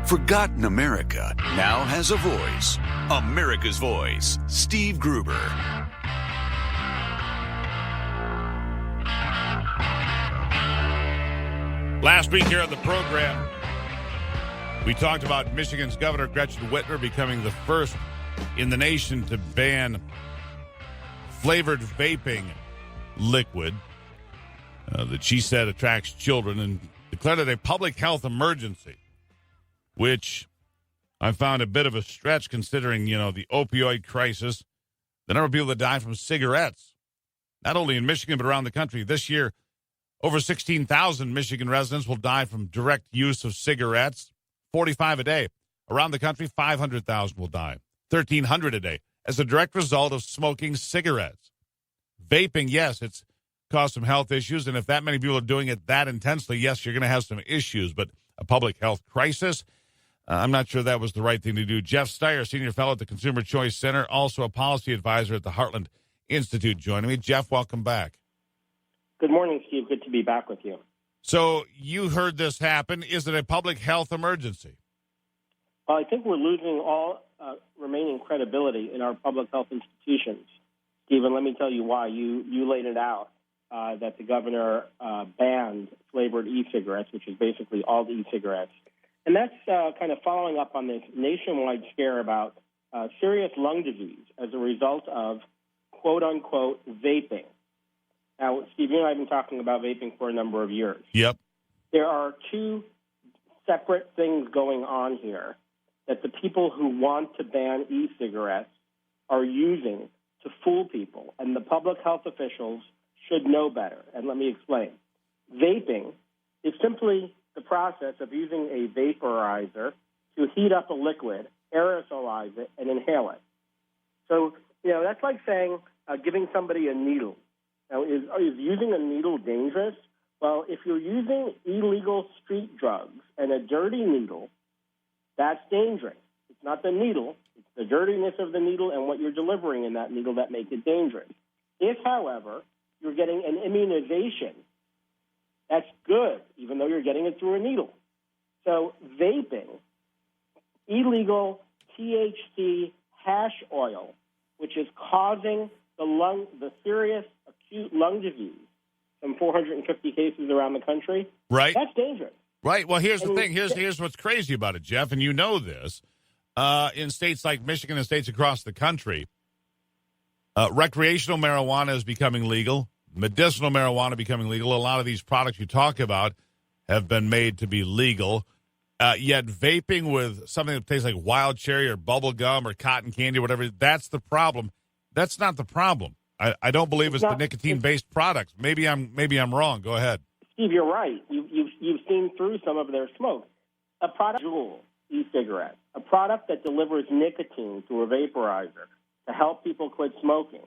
Forgotten America now has a voice. America's Voice, Steve Gruber. Last week here on the program, we talked about Michigan's Governor Gretchen Whitmer becoming the first in the nation to ban flavored vaping liquid that she said attracts children, and declared it a public health emergency, which I found a bit of a stretch considering, the opioid crisis, the number of people that die from cigarettes, not only in Michigan but around the country. This year, over 16,000 Michigan residents will die from direct use of cigarettes, 45 a day. Around the country, 500,000 will die, 1,300 a day, as a direct result of smoking cigarettes. Vaping, yes, it's caused some health issues, and if that many people are doing it that intensely, yes, you're going to have some issues, but a public health crisis, I'm not sure that was the right thing to do. Jeff Stier, senior fellow at the Consumer Choice Center, also a policy advisor at the Heartland Institute, joining me. Jeff, welcome back. Good morning, Steve. Good to be back with you. So you heard this happen. Is it a public health emergency? Well, I think we're losing all remaining credibility in our public health institutions. Stephen, let me tell you why. You laid it out, that the governor banned flavored e-cigarettes, which is basically all the e-cigarettes. And that's kind of following up on this nationwide scare about serious lung disease as a result of, quote-unquote, vaping. Now, Steve, you and I have been talking about vaping for a number of years. Yep. There are two separate things going on here that the people who want to ban e-cigarettes are using to fool people, and the public health officials should know better. And let me explain. Vaping is simply the process of using a vaporizer to heat up a liquid, aerosolize it, and inhale it. So, that's like saying giving somebody a needle. Now, is using a needle dangerous? Well, if you're using illegal street drugs and a dirty needle, that's dangerous. It's not the needle. It's the dirtiness of the needle and what you're delivering in that needle that make it dangerous. If, however, you're getting an immunization, that's good, even though you're getting it through a needle. So vaping, illegal THC hash oil, which is causing the serious acute lung disease, some 450 cases around the country, right? That's dangerous. Right. Well, here's the thing. Here's what's crazy about it, Jeff, and you know this. In states like Michigan and states across the country, recreational marijuana is becoming legal. Medicinal marijuana becoming legal. A lot of these products you talk about have been made to be legal. Yet vaping with something that tastes like wild cherry or bubble gum or cotton candy or whatever, that's the problem. That's not the problem. I don't believe it's the nicotine-based products. Maybe I'm wrong. Go ahead. Steve, you're right. You've seen through some of their smoke. A product, Juul e-cigarette, a product that delivers nicotine through a vaporizer to help people quit smoking,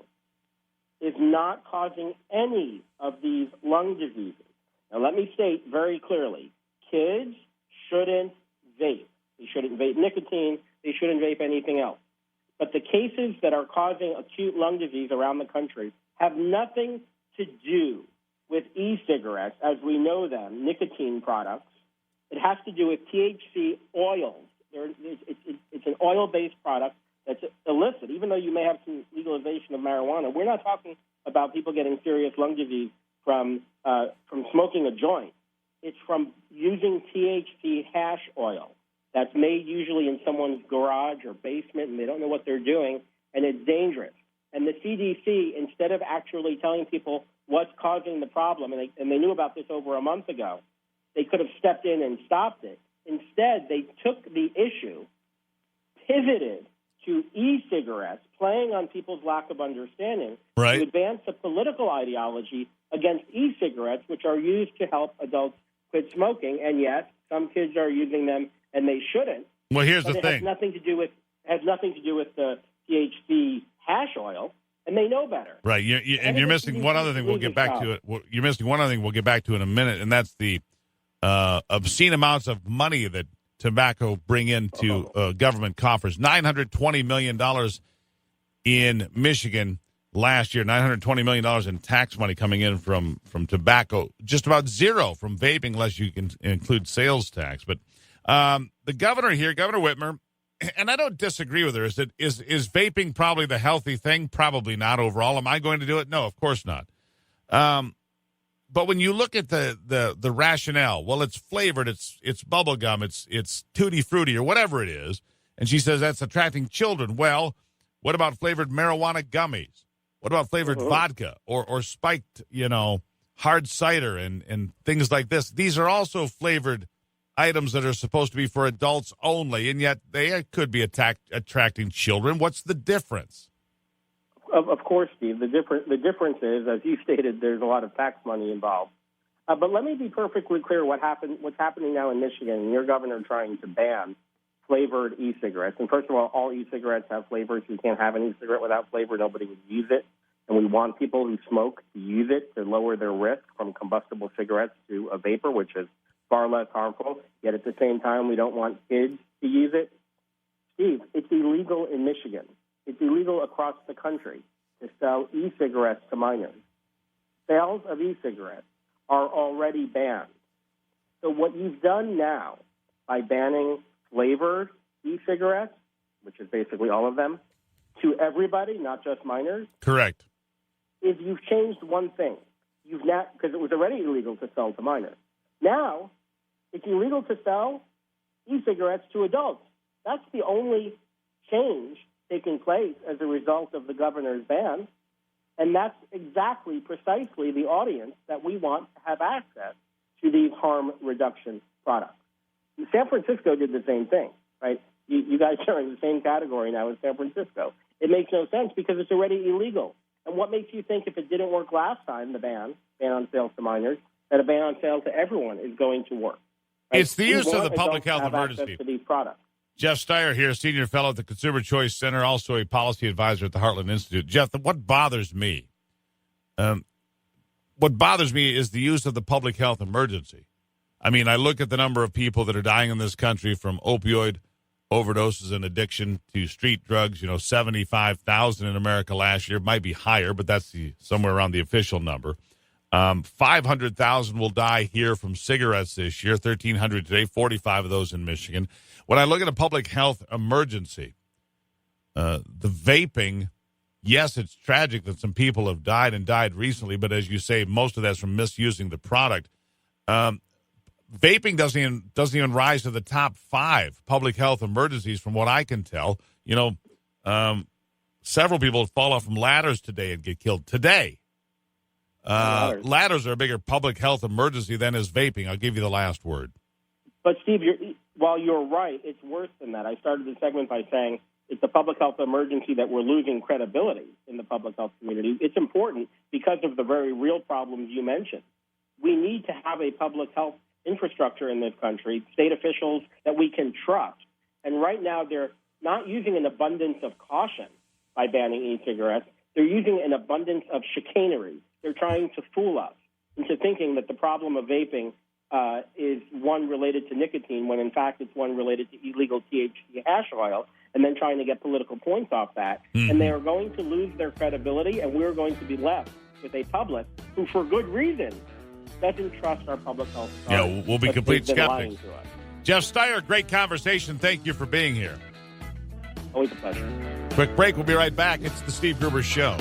is not causing any of these lung diseases. Now, let me state very clearly, kids shouldn't vape. They shouldn't vape nicotine. They shouldn't vape anything else. But the cases that are causing acute lung disease around the country have nothing to do with e-cigarettes as we know them, nicotine products. It has to do with THC oils. It's an oil-based product that's illicit. Even though you may have some legalization of marijuana, we're not talking about people getting serious lung disease from smoking a joint. It's from using THC hash oil that's made usually in someone's garage or basement, and they don't know what they're doing, and it's dangerous. And the CDC, instead of actually telling people what's causing the problem, and they knew about this over a month ago, they could have stepped in and stopped it. Instead, they took the issue, pivoted to e-cigarettes, playing on people's lack of understanding, right, to advance a political ideology against e-cigarettes, which are used to help adults quit smoking, and yet some kids are using them and they shouldn't. Well, here's the thing. thing. It has nothing to do with the THC hash oil, and they know better. Right. You're missing one other thing. We'll get back to it. You're missing one other thing we'll get back to in a minute, and that's the obscene amounts of money that tobacco bring into government coffers. $920 million in Michigan last year. $920 million in tax money coming in from tobacco. Just about zero from vaping, unless you can include sales tax. But The governor here, Governor Whitmer, and I don't disagree with her. Is vaping probably the healthy thing? Probably not overall. Am I going to do it? No, of course not. But when you look at the rationale, well, it's flavored, it's bubble gum, it's tutti frutti or whatever it is, and she says that's attracting children. Well, what about flavored marijuana gummies? What about flavored vodka or spiked, hard cider and things like this? These are also flavored items that are supposed to be for adults only, and yet they could be attracting children. What's the difference? Of course, Steve. The difference is, as you stated, there's a lot of tax money involved. But let me be perfectly clear what's happening now in Michigan, and your governor trying to ban flavored e-cigarettes. And first of all e-cigarettes have flavors. You can't have an e-cigarette without flavor. Nobody would use it. And we want people who smoke to use it to lower their risk from combustible cigarettes to a vapor, which is far less harmful. Yet at the same time, we don't want kids to use it. Steve, it's illegal in Michigan. It's illegal across the country to sell e-cigarettes to minors. Sales of e-cigarettes are already banned. So what you've done now by banning flavored e-cigarettes, which is basically all of them, to everybody, not just minors. Correct. Is you've changed one thing. You've not, because it was already illegal to sell to minors. Now, it's illegal to sell e-cigarettes to adults. That's the only change taking place as a result of the governor's ban, and that's precisely the audience that we want to have access to these harm reduction products. San Francisco did the same thing, right? You guys are in the same category now as San Francisco. It makes no sense because it's already illegal. And what makes you think if it didn't work last time, the ban on sales to minors, that a ban on sales to everyone is going to work? Right? It's the use of the public health emergency. To these products. Jeff Stier here, senior fellow at the Consumer Choice Center, also a policy advisor at the Heartland Institute. Jeff, what bothers me? What bothers me is the use of the public health emergency. I mean, I look at the number of people that are dying in this country from opioid overdoses and addiction to street drugs. 75,000 in America last year. Might be higher, but that's somewhere around the official number. 500,000 will die here from cigarettes this year, 1,300 today, 45 of those in Michigan. When I look at a public health emergency, the vaping, yes, it's tragic that some people have died and died recently, but as you say, most of that's from misusing the product. Vaping doesn't even rise to the top 5 public health emergencies from what I can tell. Several people fall off from ladders today and get killed today. Ladders are a bigger public health emergency than is vaping. I'll give you the last word. But, Steve, while you're right, it's worse than that. I started the segment by saying it's a public health emergency that we're losing credibility in the public health community. It's important because of the very real problems you mentioned. We need to have a public health infrastructure in this country, state officials that we can trust. And right now they're not using an abundance of caution by banning e-cigarettes. They're using an abundance of chicanery. They're trying to fool us into thinking that the problem of vaping is one related to nicotine, when in fact it's one related to illegal THC hash oil, and then trying to get political points off that. Mm-hmm. And they are going to lose their credibility, and we're going to be left with a public who, for good reason, doesn't trust our public health. Yeah, we'll be complete skeptics. Jeff Stier, great conversation. Thank you for being here. Always a pleasure. Quick break. We'll be right back. It's the Steve Gruber Show.